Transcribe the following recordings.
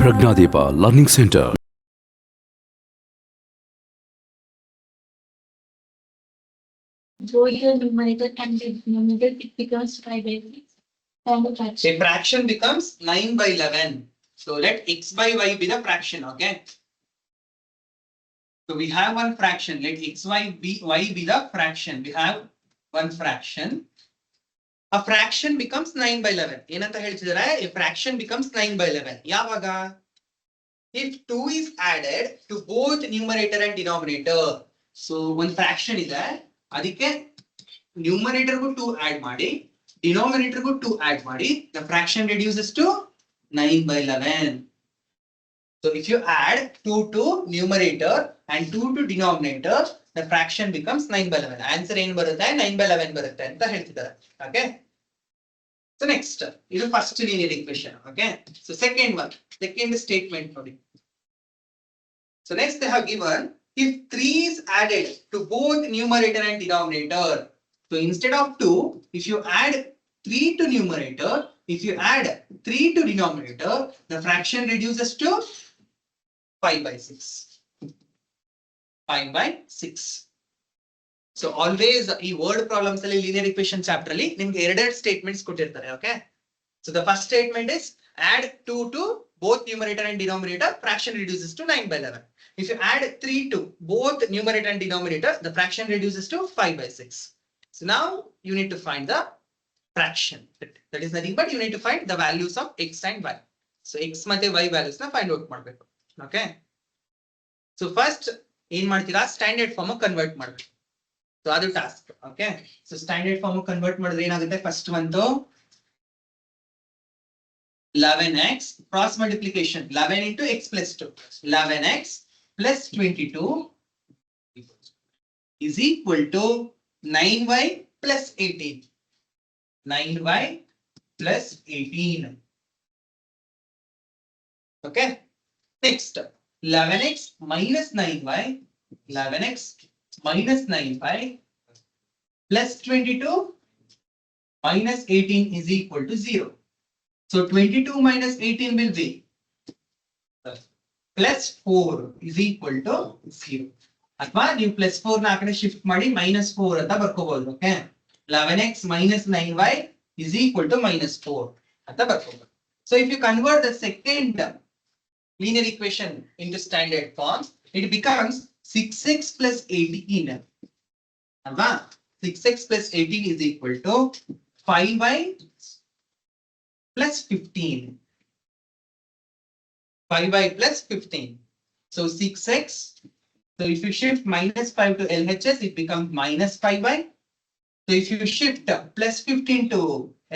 ಪ್ರಜ್ಞಾದೀಪ learning centre. Both the numerator and denominator, it becomes 5 by 6. And the fraction. A fraction becomes 9 by 11. So let x by y be the fraction, okay? So we have one fraction. Let y be the fraction. We have one fraction. A fraction becomes 9 by 11. ಏನಂತ ಹೇಳ್ತಿದ್ದಾರೆ? A fraction becomes 9 by 11. ಯಾವಾಗ? If 2 is added to both numerator and denominator. So one fraction ಇದೆ. ಅದಕ್ಕೆ numerator ಗೂ 2 add ಮಾಡಿ, denominator ಗೂ 2 add ಮಾಡಿ, the fraction reduces to 9 by 11. So if you add 2 to numerator and 2 to denominator, the fraction becomes 9 by 11. Answer ಏನು ಬರುತ್ತೆ? 9 by 11 ಬರುತ್ತೆ ಅಂತ ಹೇಳ್ತಿದ್ದಾರೆ. Okay. So next, ಇದು first linear equation. Okay. So second statement ನೋಡಿ. So next they have given if 3 is added to both numerator and denominator. So instead of 2, if you add 3 to numerator, if you add 3 to denominator, the fraction reduces to 5 by 6. 5 by 6. So always ಈ word problems ಅಲ್ಲಿ linear equation chapter ಅಲ್ಲಿ ನಿಮಗೆ ಎರಡೆರಡು statements ಕೊಟ್ಟಿರ್ತಾರೆ. Okay. So the first statement is add 2 to both numerator and denominator, fraction reduces to 9 by 11. If you add 3 to both numerator and denominator, the fraction reduces to 5 by 6. So now you need to find the fraction. That is nothing but you need to find the values of x and y. So x ಮತ್ತೆ y values na find out ಮಾಡಬೇಕು. Okay. So first ಏನ್ ಮಾಡ್ತೀರಾ? Standard form convert ಮಾಡಬೇಕು. So ಅದು task. Okay. So standard form convert ಮಾಡಿದ್ರೆ ಏನಾಗುತ್ತೆ? First ಒಂದು 11x cross multiplication 11 into x plus 2. 11x plus 22 is equal to 9y plus 18. 9y plus 18. Okay. Next, 11x minus 9y. 11x minus 9y plus 22 minus 18 is equal to 0. So 22 minus 18 will be plus 4 is equal to 0. ಅಥವಾ ನೀವು plus 4 ನ ಆ ಕಡೆ shift ಮಾಡಿ minus 4 ಅಂತ ಬರ್ಕೋಬಹುದು. Okay. 11x minus 9y is equal to minus 4 ಅಂತ ಬರ್ಕೋಬಹುದು. So if you convert the second linear equation into standard form, it becomes 6x plus 18. ಅಲ್ವಾ? 6x plus 18 is equal to 5y plus 15. 5y plus 15. So 6x. So if you shift minus 5 to LHS, it becomes minus 5y. So if you shift plus 15 to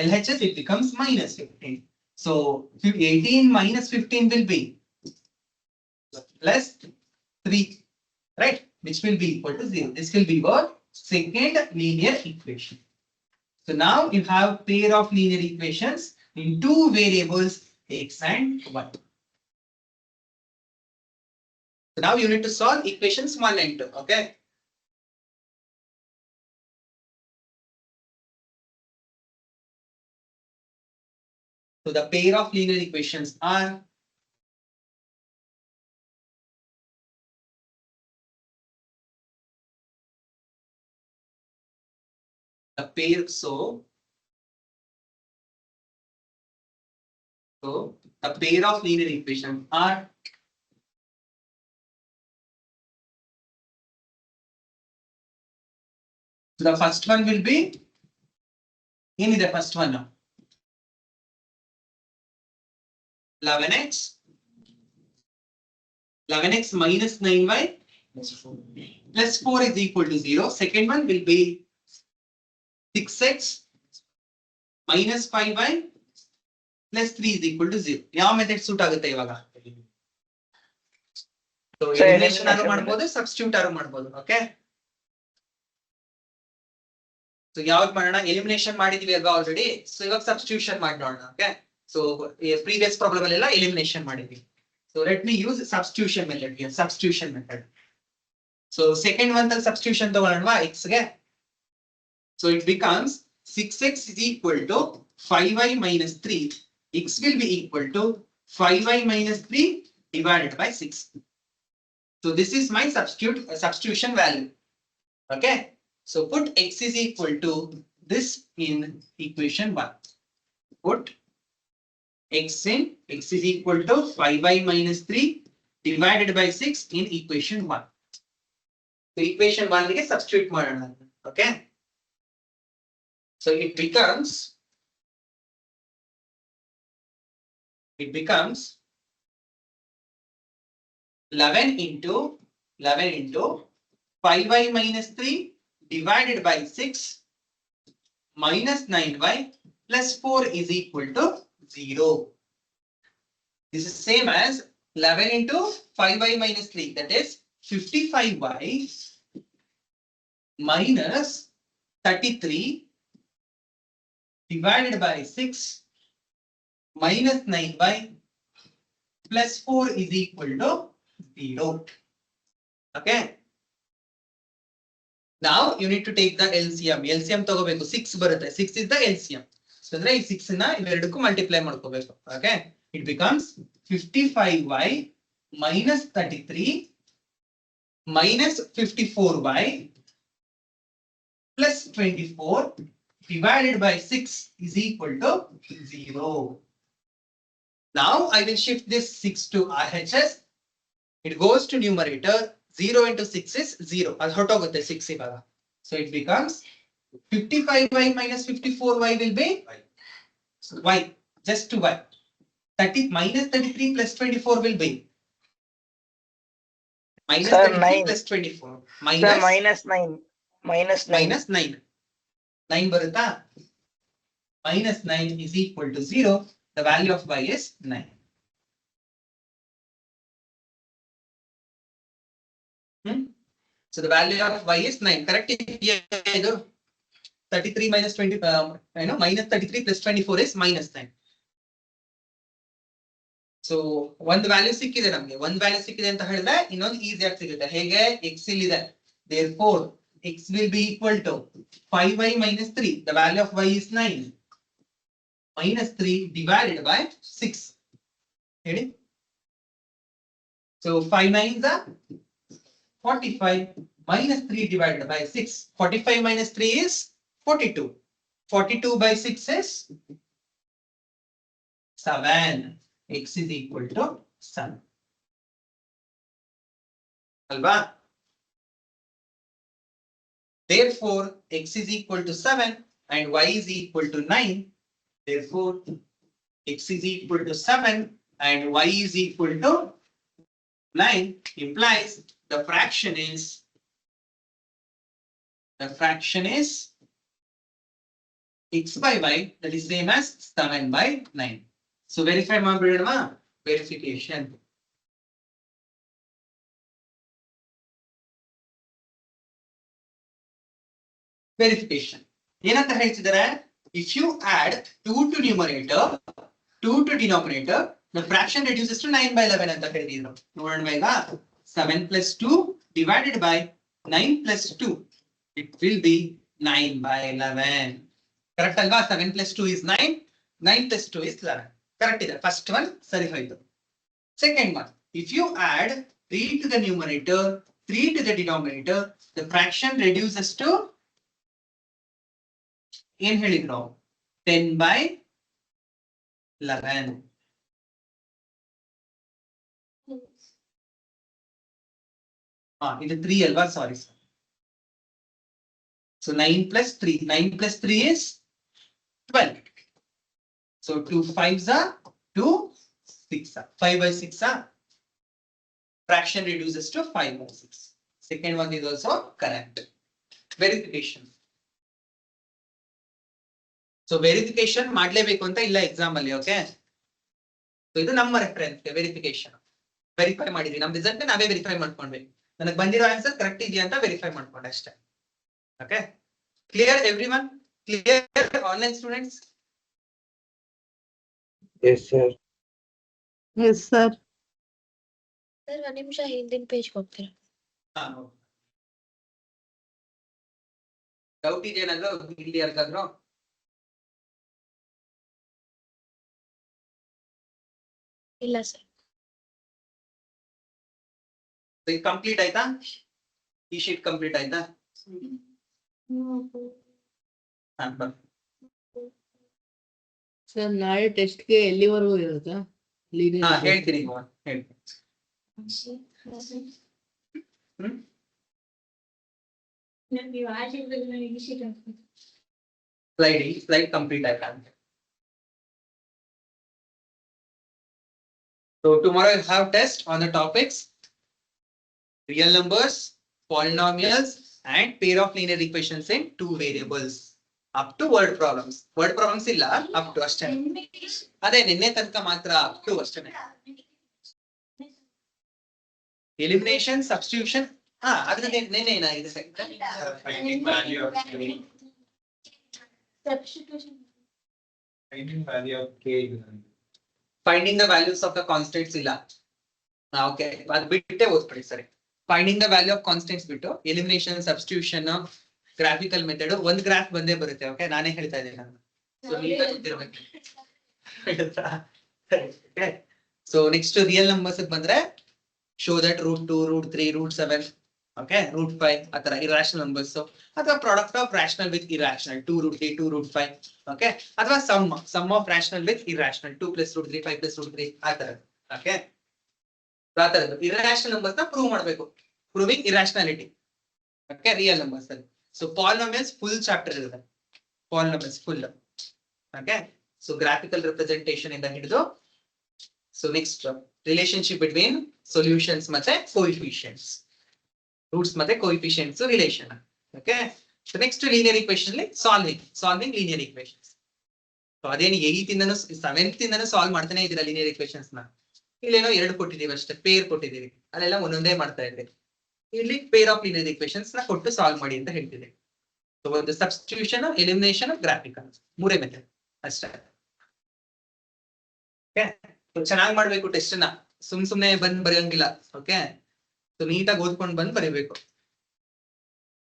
LHS, it becomes minus 15. So 18 minus 15 will be plus 3, right? Which will be equal to 0. This will be your second linear equation. So now you have pair of linear equations in two variables x and y. So now you need to solve equations 1 and 2. Okay. So the pair of linear equations are the pair. So a pair of linear equations are the first one will be in the first one now 11x minus 9y plus 4 is equal to 0. Second one will be 6x minus 5y plus 3 is equal to 0. ಯಾವ method suit ಆಗುತ್ತೆ ಇವಾಗ? So elimination ಆರು ಮಾಡಬಹುದು, substitute ಆರು ಮಾಡಬಹುದು. Okay. So ಯಾವ್ದು ಮಾಡೋಣ? Elimination ಮಾಡಿದೀವಿ ಅಲ್ವಾ ಆಲ್ರೆಡಿ. ಸೊ ಇವಾಗ ಸಬ್ಸ್ಟಿಟ್ಯೂಷನ್ ಮಾಡಿ ನೋಡೋಣ. ಓಕೆ. ಸೊ ಪ್ರೀವಿಯಸ್ ಪ್ರಾಬ್ಲಮ್ ಅಲ್ಲೆಲ್ಲ ಎಲಿಮಿನೇಷನ್ ಮಾಡಿದ್ವಿ. So let me use substitution method here. Substitution method. So second one ಅಲ್ಲಿ ಸಬ್ಸ್ಟಿಟ್ಯೂಷನ್ ತಗೊಳ್ಳೋಣವಾ x ಗೆ? So it becomes 6x is equal to 5y minus 3. X will be equal to 5y minus 3 divided by 6. So this is my substitution value. Okay. So put x is equal to this in equation 1. Put x is equal to 5y minus 3 divided by 6 in equation 1. So equation 1 ಗೆ substitute ಮಾಡೋಣ. Okay. So it becomes 11 into 5y minus 3 divided by 6 minus 9y plus 4 is equal to 0. This is same as 11 into 5y minus 3, that is 55y minus 33 divided by 6 minus 9y plus 4 is equal to 0. Okay. Now you need to take the LCM. LCM ತಗೋಬೇಕು 6 ಬರುತ್ತೆ. 6 is the LCM. So ಅಂದ್ರೆ ಈ 6 ನ ಇವೆರಡಕ್ಕೂ multiply ಮಾಡ್ಕೋಬೇಕು. Okay. It becomes 55y minus 33 minus 54y plus 24 divided by 6 is equal to 0. Now I will shift this 6 to RHS. It goes to numerator. 0 into 6 is 0. I'll ಹೊರಟೋಗುತ್ತೆ 6 ಇವಾಗ. So it becomes 55y minus 54y will be y. Just to y. 30 minus 33 plus 24 will be minus Sir, 33 9. plus 24. Sir, minus 9. Minus 9. Minus 9. 9 ಬರುತ್ತಾ? Minus 9 is equal to 0. The value of y is 9. So the value of y is 9. Correct? 33 minus 20, minus 33 plus 24 is minus 9. So ಒಂದು value ಸಿಕ್ಕಿದೆ ನಮಗೆ. ಒಂದು value ಸಿಕ್ಕಿದೆ ಅಂತ ಹೇಳಿದ್ರೆ ಇನ್ನೊಂದು easy ಆಗಿ ಸಿಗುತ್ತೆ. ಹೇಗೆ? x ಇಲ್ಲಿದೆ. Therefore x will be equal to 5y minus 3. The value of y is 9. Minus 3 divided by 6. ಹೇಳಿ. So 5 9s are 45 minus 3 divided by 6. 45 minus 3 is 42. 42 by 6 is 7. X is equal to 7. Alba. Therefore, x is equal to 7 and y is equal to 9. Therefore, x is equal to 7 and y is equal to 9 implies the fraction is x by y, that is same as 7 by 9. So verify ಮಾಡ್ಬಿಡೋಣ. Verification. Verification. ಏನಂತ ಹೇಳ್ತಿದ್ದಾರೆ? If you add 2 to numerator, 2 to denominator, the fraction reduces to 9 by 11 ಅಂತ ಹೇಳಿದ್ರು. ನೋಡೋಣ ಈಗ 7 plus 2 divided by 9 plus 2. It will be 9 by 11. Correct ಅಲ್ವಾ? 7 plus 2 is 9. 9 plus 2 is 11. Correct ಇದೆ. First one ಸರಿ ಹೋಯ್ತು. Second one, if you add 3 to the numerator, 3 to the denominator, the fraction reduces to ಏನ್ ಹೇಳಿದ್ರು? 10 by 11. ಇದು 3 ಅಲ್ವಾ? Sorry sir. So 9 plus 3. 9 plus 3 is 12. So 2 5s are 2 6 are 5 by 6 are. Fraction reduces to 5 by 6. Second one is also correct. Verification. So verification ಮಾಡಲೇಬೇಕು ಅಂತ ಇಲ್ಲ exam ಅಲ್ಲಿ. Okay. So ಇದು ನಮ್ಮ ರೆಫರೆನ್ಸ್ ವೆರಿಫಿಕೇಶನ್. ವೆರಿಫೈ ಮಾಡಿದ್ವಿ. ನಮ್ಮ ರಿಸಲ್ಟ್ ನಾವೇ verify ಮಾಡ್ಕೊಂಡ್ಬೇಕು. ನನಗೆ ಬಂದಿರೋ ಆನ್ಸರ್ ಕರೆಕ್ಟ್ ಇದೆಯಾ ಅಂತ ವೆರಿಫೈ ಮಾಡ್ಕೊಂಡೆ ಅಷ್ಟೇ. Okay. Clear everyone? Clear online students? Yes, sir. Yes, sir. Sir ಒಂದ್ ನಿಮಿಷ ಹಿಂದಿನ ಪೇಜ್ ಹೋಗ್ತೀರಾ? ಡೌಟ್ ಇದೆಯೇನಾದ್ರು ಇಲ್ಲಿ ಯಾರಿಗಾದ್ರು? ಇಲ್ಲ ಸರ್. ಇದು ಕಂಪ್ಲೀಟ್ ಆಯ್ತಾ? ಈ ಶೀಟ್ ಕಂಪ್ಲೀಟ್ ಆಯ್ತಾ? ಹಾ, ಬನ್ನಿ. ಸರ್ ನಾಳೆ ಟೆಸ್ಟ್ಗೆ ಎಲ್ಲಿವರೆಗೂ ಇರುತ್ತಾ? ಹಾ, ಹೇಳ್ತೀನಿ ಈಗ, ಹೇಳ್ತೀನಿ. ಹ್ಮ್ ನೀವು ಆಚೆ ನನಗೆ ಶೀಟ್ ಹಾಕ್ಬೇಕು. ಸ್ಲೈಡ್ ಕಂಪ್ಲೀಟ್ ಆಯ್ತಾ ಅಂತ. So tomorrow you have test on the topics real numbers, polynomials and pair of linear equations in two variables up to word problems. Word problems ಇಲ್ಲ, up to ಅಷ್ಟೇ. ಅದೇ ನಿನ್ನೆ ತನಕ ಮಾತ್ರ up to ಅಷ್ಟೇ. Elimination, substitution, ಅದ್ರ ನಿನ್ನೆ ಏನಾಗಿದೆ? Finding value of k. Substitution. Finding value of k. Finding the values of the constants ಇಲ್ಲ. ಓಕೆ, ಅದು ಬಿಟ್ಟೆ ಓದ್ಬಿಡಿ ಸರಿ. Finding the value of constants ಬಿಟ್ಟು ಎಲಿಮಿನೇಷನ್, ಸಬ್ಸ್ಟಿಟ್ಯೂಷನ್, ಗ್ರಾಫಿಕಲ್ ಮೆಥಡ್, ಒಂದ್ ಗ್ರಾಫ್ ಬಂದೇ ಬರುತ್ತೆ. ಓಕೆ, ನಾನೇ ಹೇಳ್ತಾ ಇದ್ದೀನಿ ನಾನು. ಸೊ ನೀಟಾಗಿ ಗೊತ್ತಿರ್ಬೇಕು. ಸೊ ನೆಕ್ಸ್ಟ್ ರಿಯಲ್ ನಂಬರ್ಸ್ ಬಂದ್ರೆ ಶೋ ದಟ್ √2, √3, √7, ಓಕೆ, √5 ಆತರ ಇರಾಷನಲ್ ನಂಬರ್ಸ್, ಅಥವಾ product of rational with irrational 2√3, 2√5, okay, ಅಥವಾ sum of rational with irrational 2 + √3, 5 + √3 ಆತರ. ಓಕೆ, ಇರಾಷನಲ್ ನಂಬರ್ಸ್ ನ ಪ್ರೂವ್ ಮಾಡಬೇಕು, proving irrationality. Okay, real numbers ಅಲ್ಲಿ. ಸೊ ಪಾಲಿನಾಮಿಯಲ್ಸ್ ಫುಲ್ ಚಾಪ್ಟರ್ ಇರುತ್ತೆ, polynomials full. Okay, so graphical representation ಇಂದ ಹಿಡಿದು, so next relationship between solutions ಮತ್ತೆ coefficients, roots ಮತ್ತೆ coefficients relation. Okay, so next linear equation ಅಲ್ಲಿ solving linear equations. So ಅದೇನು 8th ಇಂದನೂ 7th ಇಂದನೂ solve ಮಾಡ್ತಾನೆ ಇದ್ದೀರಾ linear equations ನ. ಇಲ್ಲೇನೋ 2 ಕೊಟ್ಟಿದೀವಿ ಅಷ್ಟೇ, ಪೇರ್ ಕೊಟ್ಟಿದೀವಿ, ಅಲ್ಲೆಲ್ಲ ಒಂದೊಂದೇ ಮಾಡ್ತಾ ಇದ್ರಿ. ಇಲ್ಲಿ ಪೇರ್ ಆಫ್ ಲೀನಿಯರ್ ಈಕ್ವೇಷನ್ಸ್ ನ ಕೊಟ್ಟು ಸಾಲ್ವ್ ಮಾಡಿ ಅಂತ ಹೇಳ್ತಿದೆ. ಸೊ ಒಂದು ಸಬ್ಸ್ಟಿಟ್ಯೂಷನ್, ಎಲಿಮಿನೇಷನ್, ಗ್ರಾಫಿಕಲ್, 3 ಮೆಥಡ್ ಅಷ್ಟೇ. ಓಕೆ, ಚೆನ್ನಾಗಿ ಮಾಡ್ಬೇಕು ಟೆಸ್ಟ್ ನ, ಸುಮ್ನೆ ಬಂದ್ ಬರೆಯಂಗಿಲ್ಲ. ಓಕೆ, ಸೊ ನೀಟಾಗಿ ಓದ್ಕೊಂಡು ಬಂದ್ ಬರೀಬೇಕು.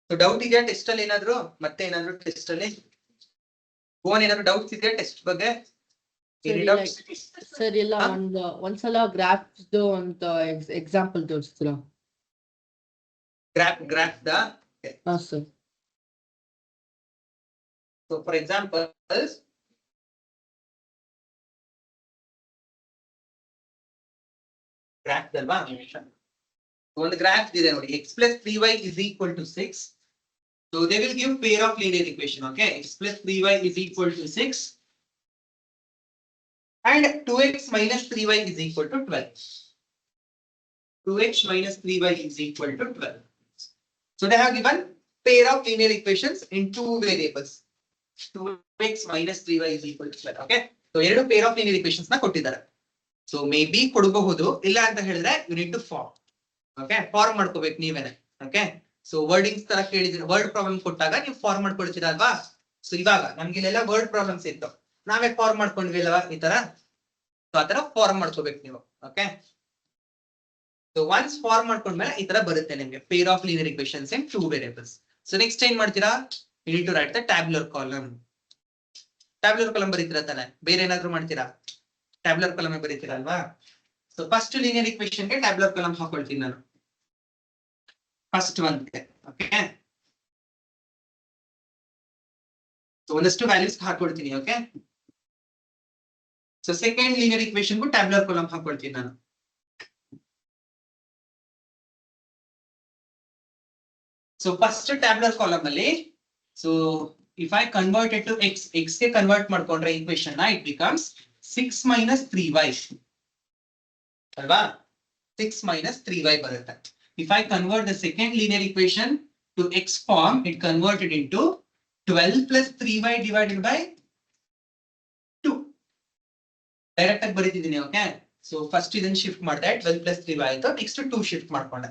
ಸೊ ಡೌಟ್ ಇದೆಯಾ ಟೆಸ್ಟ್ ಅಲ್ಲಿ ಏನಾದ್ರು? ಮತ್ತೆ ಏನಾದ್ರು ಟೆಸ್ಟ್ ಅಲ್ಲಿ ಏನಾದ್ರು ಡೌಟ್ಸ್ ಇದೆಯಾ ಟೆಸ್ಟ್ ಬಗ್ಗೆ? ಸರ್ ಇಲ್ಲ, ಒಂದ್ಸಲ ಗ್ರಾಫ್ ಅಂತ ಎಕ್ಸಾಂಪಲ್ ತೋರಿಸ್ತೀರಾ? ಗ್ರಾಫ್ ದ. ಹಾ sir. So for example, graph ಅಲ್ವಾ, ಒಂದು ಗ್ರಾಫ್ ಇದೆ ನೋಡಿ, x + 3y = 6. So they will give pair of linear equation. Okay, x + 3y = 6 and 2x - 3y = 12. 2x - 3y = 12. So they have given pair of linear equations in two variables. 2x - 3y = 12. Okay, so ಎರಡು pair of linear equations ನ ಕೊಟ್ಟಿದ್ದಾರೆ. So maybe ಕೊಡಬಹುದು, ಇಲ್ಲ ಅಂತ ಹೇಳಿದ್ರೆ you need to form. Okay, form ಮಾಡ್ಕೋಬೇಕು ನೀವೇನೆ. Okay, so wordings ತರ ಕೇಳಿದ್ರೆ, ವರ್ಡ್ ಪ್ರಾಬ್ಲಮ್ ಕೊಟ್ಟಾಗ ನೀವು ಫಾರ್ಮ್ ಮಾಡ್ಕೊಳ್ತೀರಾ ಅಲ್ವಾ? ಸೊ ಇವಾಗ ನಮ್ಗೆ ಇಲ್ಲೆಲ್ಲ ವರ್ಡ್ ಪ್ರಾಬ್ಲಮ್ಸ್ ಇತ್ತು, ನಾವೇ ಫಾರ್ಮ್ ಮಾಡ್ಕೊಂಡ್ವಿ ಅಲ್ವಾ ಈ ತರ. ಸೊ ಆತರ ಫಾರ್ಮ್ ಮಾಡ್ಕೋಬೇಕು ನೀವು. ಓಕೆ, ಸೊ ಒನ್ಸ್ ಫಾರ್ಮ್ ಮಾಡ್ಕೊಂಡ್ಮೇಲೆ ಈ ತರ ಬರುತ್ತೆ ನಿಮ್ಗೆ pair of linear equations in 2 variables. So next ಏನ್ ಮಾಡ್ತೀರಾ? You need to write the tabular column. Tabular column ಬರೀತೀರಾ ತಾನೆ, ಬೇರೆ ಏನಾದ್ರು ಮಾಡ್ತೀರಾ? ಟ್ಯಾಬ್ಯುಲರ್ ಕಾಲಮ್ ಬರೀತೀರಾ ಅಲ್ವಾ? ಸೊ ಫಸ್ಟ್ ಲೀನಿಯರ್ ಈಕ್ವೇಷನ್ ಗೆ ಟ್ಯಾಬ್ಯುಲರ್ ಕಾಲಮ್ ಹಾಕೊಳ್ತೀನಿ ನಾನು, ಫಸ್ಟ್ ಒಂದ್ಗೆ. ಓಕೆ, ಸೊ ಒಂದಷ್ಟು ವ್ಯಾಲ್ಯೂಸ್ ಹಾಕೊಳ್ತೀನಿ. Okay, so second linear equation ಗೂ ಟ್ಯಾಬ್ಯುಲರ್ ಕಾಲಮ್ ಹಾಕೊಳ್ತೀನಿ ನಾನು. ಸೊ ಫಸ್ಟ್ ಟ್ಯಾಬ್ಯುಲರ್ ಕಾಲಮ್ ಅಲ್ಲಿ, so if I convert it to x ಗೆ ಕನ್ವರ್ಟ್ ಮಾಡ್ಕೊಂಡ್ರೆ ಈಕ್ವೇಷನ್ ನ, ಇಟ್ ಬಿಕಮ್ಸ್ 6 - 3y ಅಲ್ವಾ? 6 - 3y ಬರುತ್ತೆ. If I convert the second linear equation to x form, it converted into 12 + 3y divided by 2. Direct ಆಗಿ ಬರೀತಿದ್ದೀನಿ. Okay, so first ಇದನ್ನ shift ಮಾಡಿದೆ, 12 + 3y ಆಯ್ತು. Next 2 shift ಮಾಡ್ಕೊಂಡೆ.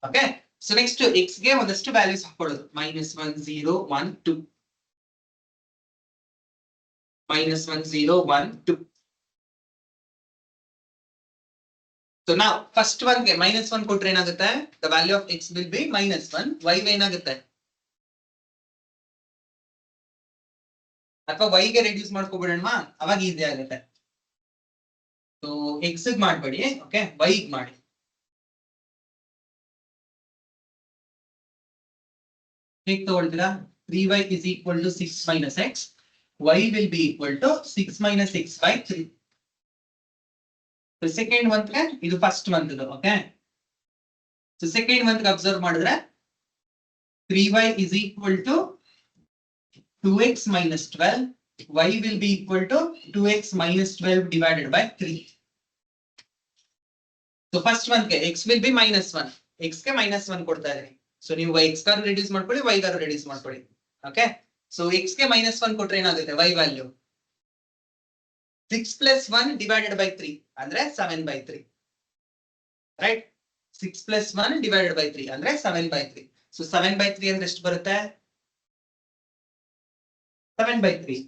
ಓಕೆ, ಸೊ ನೆಕ್ಸ್ಟ್ x ಗೆ ಒಂದಷ್ಟು values ಹಾಕೊಳ್ಳೋದು, -1 0 1 2, -1 0 1 2. So now first one ಗೆ -1 ಕೊಟ್ರೆ ಏನಾಗುತ್ತೆ? The value of x will be -1, y ಏನಾಗುತ್ತೆ? ಅಥವಾ y ಗೆ ರೆಡ್ಯೂಸ್ ಮಾಡ್ಕೊಬಿಡೋಣ, ಅವಾಗ ಈಸಿ ಆಗುತ್ತೆ. ಸೊ ಎಕ್ಸ್ ಮಾಡ್ಬೇಡಿ, ಓಕೆ, ವೈ ಮಾಡಿ. ಹೇಗೆ ತಗೊಳ್ತೀರಾ? 3y is equal to 6 minus x. Y will be equal to 6 minus x by 3. So second one ಗೆ ಇದು ಫಸ್ಟ್ ಮಂತ್ ಇದು, okay. So second month observe ಮಾಡಿದ್ರೆ 3y is equal to 2x minus 12. Y will be equal to 2x minus 12 divided by 3. So first one ಗೆ x will be minus 1. x ಗೆ minus 1 ಕೊಡ್ತಾ ಇದೀನಿ. So ನೀವು x gar reduce ಮಾಡ್ಕೊಳ್ಳಿ, y gar reduce ಮಾಡ್ಕೊಳ್ಳಿ, okay. So x ಗೆ minus 1 ಕೊಟ್ರೆ ಏನಾಗುತ್ತೆ? y value 6 plus 1 divided by 3 ಅಂದ್ರೆ 7 by 3, right? 6 plus 1 divided by 3 ಅಂದ್ರೆ 7 by 3. ಸೊ 7 by 3 ಅಂದ್ರೆ ಎಷ್ಟು ಬರುತ್ತೆ? 7 by 3.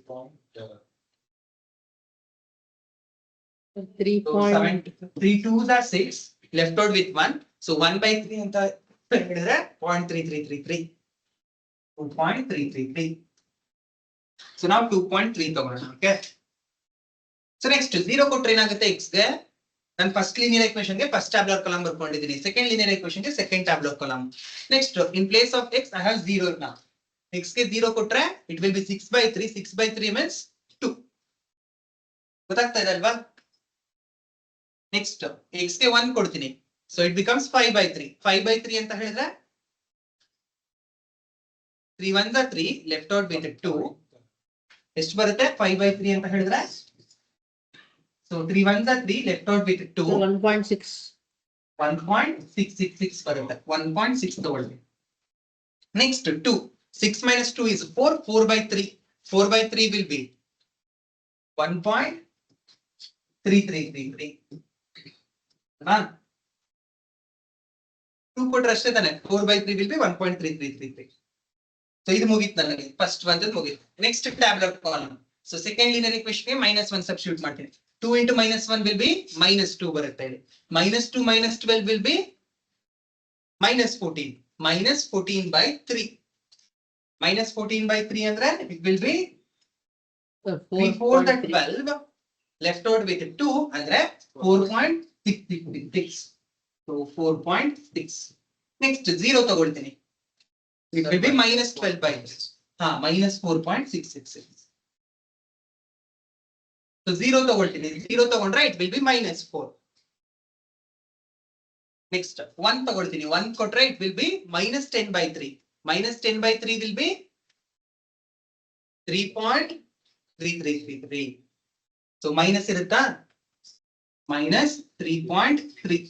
3 So point 3 2s are 6, left out with 1. So 1 by 3 ಅಂತ ಹೇಳಿದ್ರೆ 0.3333. 2.333. So now 2.3 ತಗೊಳ್ಳೋಣ, ಓಕೆ. ಸೊ ನೆಕ್ಸ್ಟ್ 0 ಕೊಟ್ರೆ ಏನಾಗುತ್ತೆ x ಗೆ? ನಾನು ಫಸ್ಟ್ ಲೀನಿಯರ್ ಇಕ್ವೇಷನ್ ಗೆ ಫಸ್ಟ್ ಟ್ಯಾಬ್ಯುಲರ್ ಕಾಲಮ್ ಬರ್ಕೊಂಡಿದ್ದೀನಿ, ಸೆಕೆಂಡ್ ಲೀನಿಯರ್ ಇಕ್ವೇಷನ್ ಗೆ second tabular column. Next in place of x I have 0 now. x ಗೆ 0 ಕೊಟ್ರೆ it will be 6 by 3. 6 by 3 means 2. ಗೊತ್ತಾಗ್ತಾ ಇದೆ ಅಲ್ವಾ? ನೆಕ್ಸ್ಟ್ x ಗೆ 1 ಕೊಡ್ತೀನಿ, so it becomes 5 by 3. 5 by 3 ಅಂತ ಹೇಳಿದ್ರೆ 3 1s are 3, left out with 2. ಎಷ್ಟು ಬರುತ್ತೆ 5 by 3 ಅಂತ ಹೇಳಿದ್ರೆ? So 3 1s are 3, left out with 2. 1.6. 1.666 ಬರುತ್ತೆ. 1.6 ತಗೊಳ್ಳಿ. Next 2. 6 minus 2 is 4. 4 by 3. 4 by 3 will be 1.3333. 2 ಕೊಟ್ರೆ ಅಷ್ಟೇ ತಾನೆ. 4 by 3 will be 1.3333. ಸೊ ಇದು ಮುಗೀತು ನನಗೆ, ಫಸ್ಟ್ ಒಂದು ಮುಗೀತು. Next tabular column. So second linear equation ಗೆ -1 ಸಬ್ಸ್ಟಿಟ್ಯೂಟ್ ಮಾಡ್ತೀನಿ. 2 into -1 will be -2 ಬರುತ್ತೆ ಇಲ್ಲಿ. -2 minus 12 will be -14. -14 by 3. -14 by 3 ಅಂದ್ರೆ it will be 3 4 that 12, left out with 2 ಅಂದ್ರೆ 4.666. So 4.6. Next 0 ತಗೊಳ್ತೀನಿ. It will be -12 by 3. -4.666. So 0 ತಗೊಳ್ತೀನಿ. 0 ತಗೊಂಡ್ರೆ it will be -4. Next 1 ತಗೊಳ್ತೀನಿ. 1 ಕೊಟ್ರೆ it will be -10 by 3. -10 by 3 will be 3.3333. So minus ಇರುತ್ತಾ? -3.3.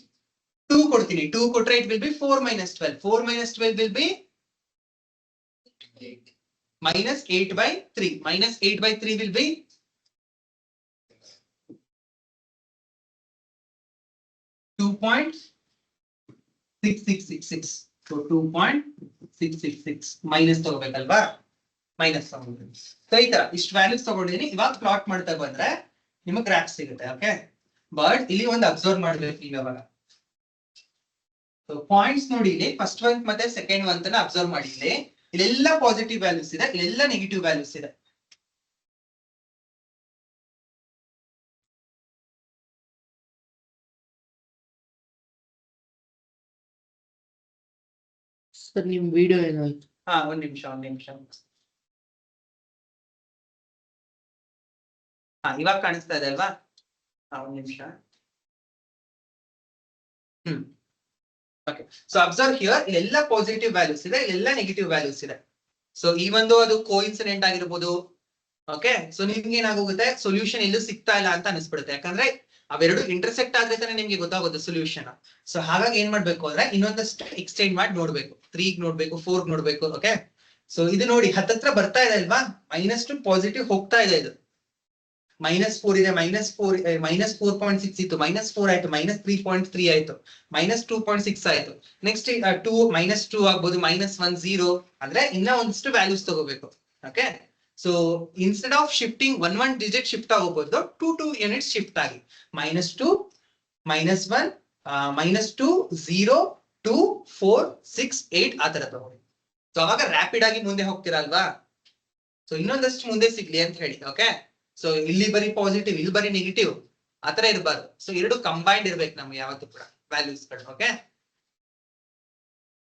2 ಕೊಡ್ತೀನಿ. 2 ಕೊಟ್ರೆ it will be 4 minus 12. 4 minus 12 will be -8 by 3. -8 by 3 will be 2.6666. So 2.666 minus ತಗೋಬೇಕಲ್ವಾ? Minus ತಗೊಂಡ್ರಿ. So ಈ ತರ ಇಷ್ಟು ವ್ಯಾಲ್ಯೂಸ್ ತಗೊಂಡಿದ್ದೀನಿ. ಇವಾಗ ಪ್ಲಾಟ್ ಮಾಡ್ತಾ ಬಂದ್ರೆ ನಿಮಗೆ ಗ್ರಾಫ್ ಸಿಗುತ್ತೆ, ಓಕೆ. ಬಟ್ ಇಲ್ಲಿ ಒಂದು ಅಬ್ಸರ್ವ್ ಮಾಡ್ಬೇಕು ಈಗ ಅವಾಗ. ಸೊ ಪಾಯಿಂಟ್ಸ್ ನೋಡಿ, ಇಲ್ಲಿ ಫಸ್ಟ್ ಒನ್ ಮತ್ತೆ ಸೆಕೆಂಡ್ ಒನ್ ಅನ್ನ ಅಬ್ಸರ್ವ್ ಮಾಡಿ. ಇಲ್ಲೆಲ್ಲ ಪಾಸಿಟಿವ್ ವ್ಯಾಲ್ಯೂಸ್ ಇದೆ, ಇಲ್ಲೆಲ್ಲ ನೆಗೆಟಿವ್ ವ್ಯಾಲ್ಯೂಸ್ ಇದೆ. ಸರ್ ನಿಮ್ ವಿಡಿಯೋ ಏನಾಯ್ತು? ಒಂದ್ ನಿಮಿಷ. ಇವಾಗ ಕಾಣಿಸ್ತಾ ಇದೆ ಅಲ್ವಾ? ಒಂದ್ ನಿಮಿಷ. ಓಕೆ. ಸೊ ಅಬ್ಸರ್ವ್ ಹಿಯರ್, ಇಲ್ಲೆಲ್ಲ ಪಾಸಿಟಿವ್ ವ್ಯಾಲ್ಯೂಸ್ ಇದೆ, ಇಲ್ಲೆಲ್ಲ ನೆಗೆಟಿವ್ ವ್ಯಾಲ್ಯೂಸ್ ಇದೆ. ಸೊ ಈ ಒಂದು ಅದು ಕೋಇನ್ಸಿಡೆಂಟ್ ಆಗಿರ್ಬೋದು, ಓಕೆ. ಸೊ ನಿಮ್ಗೆ ಏನಾಗೋಗುತ್ತೆ, ಸೊಲ್ಯೂಷನ್ ಎಲ್ಲೂ ಸಿಗ್ತಾ ಇಲ್ಲ ಅಂತ ಅನಿಸ್ಬಿಡುತ್ತೆ. ಯಾಕಂದ್ರೆ ಅವೆರಡು ಇಂಟರ್ಸೆಕ್ಟ್ ಆದ್ರೆ ತಾನೇ ನಿಮ್ಗೆ ಗೊತ್ತಾಗುತ್ತೆ ಸೊಲ್ಯೂಷನ್. ಸೊ ಹಾಗಾಗಿ ಏನ್ ಮಾಡ್ಬೇಕು ಅಂದ್ರೆ ಇನ್ನೊಂದಷ್ಟು ಎಕ್ಸ್ಟೆಂಡ್ ಮಾಡಿ ನೋಡ್ಬೇಕು. 3 ನೋಡ್ಬೇಕು, 4 ನೋಡ್ಬೇಕು, ಓಕೆ. ಸೊ ಇದು ನೋಡಿ ಹತ್ತತ್ರ ಬರ್ತಾ ಇದೆ ಅಲ್ವಾ? -2 ಪಾಸಿಟಿವ್ ಹೋಗ್ತಾ ಇದೆ. ಇದು -4 ಇದೆ, -4.6 ಇತ್ತು, -4 ಆಯ್ತು, -3.3 ಆಯ್ತು, -2.6 ಆಯ್ತು. ನೆಕ್ಸ್ಟ್ 2 -2 ಆಗ್ಬೋದು, -1 0 ಅಂದ್ರೆ ಇನ್ನ ಒಂದಿಷ್ಟು ವ್ಯಾಲ್ಯೂಸ್ ತಗೋಬೇಕು, okay. So instead of shifting 1 digit shift ಆಗೋಬಹುದು, 2 ಯೂನಿಟ್ಸ್ ಶಿಫ್ಟ್ ಆಗಿ -2 -1 -2 0 2 4 6 8 ಆ ತರ ತಗೊಳ್ಳಿ. ಸೊ ಅವಾಗ ರ್ಯಾಪಿಡ್ ಆಗಿ ಮುಂದೆ ಹೋಗ್ತಿರಲ್ವಾ? ಸೊ ಇನ್ನೊಂದಷ್ಟು ಮುಂದೆ ಸಿಗ್ಲಿ ಅಂತ ಹೇಳಿ, ಓಕೆ. ಸೊ ಇಲ್ಲಿ ಬರೀ ಪಾಸಿಟಿವ್, ಇಲ್ಲಿ ಬರೀ ನೆಗೆಟಿವ್, ಆತರ ಇರಬಾರ್ದು. ಸೊ ಎರಡು ಕಂಬೈನ್ಡ್ ಇರ್ಬೇಕು ನಮ್ಗೆ ಯಾವತ್ತೂ ಕೂಡ ವ್ಯಾಲ್ಯೂಸ್ ಗಳು. Okay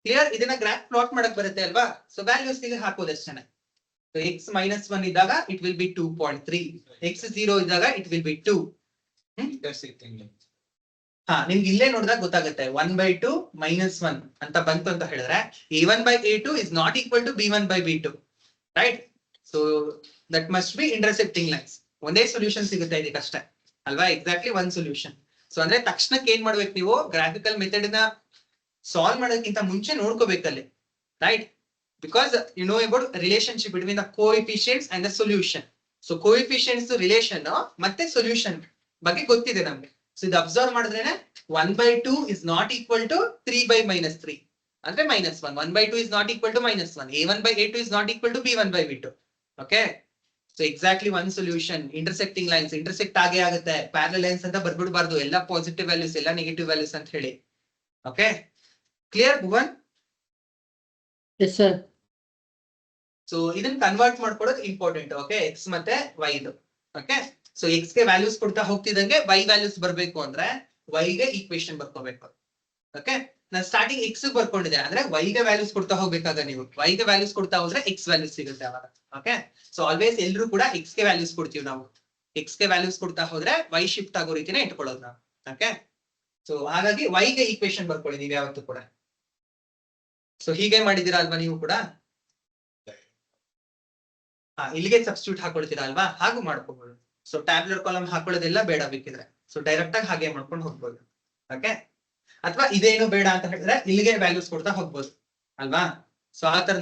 clear? ಇದನ್ನ ಗ್ರಾಫ್ ಪ್ಲಾಟ್ ಮಾಡಕ್ ಬರುತ್ತೆ ಅಲ್ವಾ? ಸೊ ವ್ಯಾಲ್ಯೂಸ್ ಇಲ್ಲಿ ಹಾಕೋದಷ್ಟೇ. ಸೊ x -1 ಇದ್ದಾಗ ಇಟ್ ವಿಲ್ ಬಿ 2.3, x 0 ಇದ್ದಾಗ it will be 2. Intersecting lines. ಹಾ, ನಿಮ್ಗೆ ಇಲ್ಲೇ ನೋಡಿದಾಗ ಗೊತ್ತಾಗುತ್ತೆ 1/2 -1 ಅಂತ ಬಂತು ಅಂತ ಹೇಳಿದ್ರೆ a1/a2 is not equal to b1/b2, right? So that must be intersecting lines. ಒಂದೇ ಸೊಲ್ಯೂಷನ್ ಸಿಗುತ್ತೆ ಇದಕ್ಕಷ್ಟೇ ಅಲ್ವಾ? Exactly one solution. ಸೊ ಅಂದ್ರೆ ತಕ್ಷಣಕ್ಕೆ ಏನ್ ಮಾಡ್ಬೇಕು ನೀವು, ಗ್ರಾಫಿಕಲ್ ಮೆಥಡ್ ನ ಸಾಲ್ವ್ ಮಾಡೋದಕ್ಕಿಂತ ಮುಂಚೆ ನೋಡ್ಕೋಬೇಕಲ್ಲಿ, right? Because you know about relationship between the coefficients and the solution. So coefficients relation ಮತ್ತೆ ಸೊಲ್ಯೂಷನ್ ಬಗ್ಗೆ ಗೊತ್ತಿದೆ ನಮ್ಗೆ. ಸೊ ಇದು ಅಬ್ಸರ್ವ್ ಮಾಡಿದ್ರೇನೆ 1/2 ಇಸ್ ನಾಟ್ ಈಕ್ವಲ್ ಟು 3/-3 ಅಂದ್ರೆ -1. 1/2 is not equal to -1. a1/a2 is not equal to b1/b2. Okay, so exactly one solution. Intersecting lines intersect ಆಗೇ ಆಗುತ್ತೆ. Parallel lines ಅಂತ ಬರ್ಬಿಡ್ಬಾರ್ದು, ಎಲ್ಲ ಪಾಸಿಟಿವ್ ವ್ಯಾಲ್ಯೂಸ್ ಎಲ್ಲ ನೆಗೆಟಿವ್ ವ್ಯಾಲ್ಯೂಸ್ ಅಂತ ಹೇಳಿ. Okay clear Bhuvan? Yes, sir. So ಇದನ್ನ ಕನ್ವರ್ಟ್ ಮಾಡ್ಕೊಡೋದು ಇಂಪಾರ್ಟೆಂಟ್. ಓಕೆ, ಎಕ್ಸ್ ಮತ್ತೆ ವೈ ಇದು. ಓಕೆ, ಸೊ ಎಕ್ಸ್ ಗೆ ವ್ಯಾಲ್ಯೂಸ್ ಕೊಡ್ತಾ ಹೋಗ್ತಿದಂಗೆ ವೈ ವ್ಯಾಲ್ಯೂಸ್ ಬರ್ಬೇಕು ಅಂದ್ರೆ ವೈ ಗೆ ಈಕ್ವೇಶನ್ ಬರ್ಕೋಬೇಕು. ಓಕೆ, ನಾನು ಸ್ಟಾರ್ಟಿಂಗ್ ಎಕ್ಸ್ ಬರ್ಕೊಂಡಿದ್ದೆ ಅಂದ್ರೆ ವೈ ಗೆ ವ್ಯಾಲ್ಯೂಸ್ ಕೊಡ್ತಾ ಹೋಗ್ಬೇಕಾಗ ನೀವು ವೈ ಗೆ ವ್ಯಾಲ್ಯೂಸ್ ಕೊಡ್ತಾ ಹೋದ್ರೆ ಎಕ್ಸ್ ವ್ಯಾಲ್ಯೂಸ್ ಸಿಗುತ್ತೆ ಅವಾಗ. ಓಕೆ, ಸೊ ಆಲ್ವೇಸ್ ಎಲ್ರು ಕೂಡ ಎಕ್ಸ್ ಗೆ ವ್ಯಾಲ್ಯೂಸ್ ಕೊಡ್ತೀವಿ ನಾವು. ಎಕ್ಸ್ ಗೆ ವ್ಯಾಲ್ಯೂಸ್ ಕೊಡ್ತಾ ಹೋದ್ರೆ ವೈ ಶಿಫ್ಟ್ ಆಗೋ ರೀತಿನೇ ಇಟ್ಕೊಳ್ಳೋದು ನಾವು. ಓಕೆ, ಸೊ ಹಾಗಾಗಿ ವೈ ಗೆ ಈಕ್ವೇಶನ್ ಬರ್ಕೊಳ್ಳಿ ನೀವು ಯಾವತ್ತೂ ಕೂಡ. ಸೊ ಹೀಗೆ ಮಾಡಿದೀರಾ ಅಲ್ವಾ ನೀವು ಕೂಡ? ಇಲ್ಲಿಗೆ ಸಬ್ಸ್ಟಿಟ್ಯೂಟ್ ಹಾಕೊಳ್ತೀರಾ ಅಲ್ವಾ? ಹಾಗೂ ಮಾಡ್ಕೋಬಹುದು. ಸೊ ಟ್ಯಾಬ್ಲೆಟ್ ಕಾಲಮ್ ಹಾಕೊಳ್ಳೋದೆಲ್ಲ ಬೇಡ ಬೇಕಿದ್ರೆ. ಸೊ ಡೈರೆಕ್ಟ್ ಆಗಿ ಹಾಗೆ ಮಾಡ್ಕೊಂಡು ಹೋಗ್ಬೋದು. ಓಕೆ, ಅಥವಾ ಇದೇನು ಬೇಡ ಅಂತ ಹೇಳಿದ್ರೆ ಇಲ್ಲಿಗೆ ವ್ಯಾಲ್ಯೂಸ್ ಕೊಡ್ತಾ ಹೋಗ್ಬೋದು ಅಲ್ವಾ? ಸೊ ಆ ತರ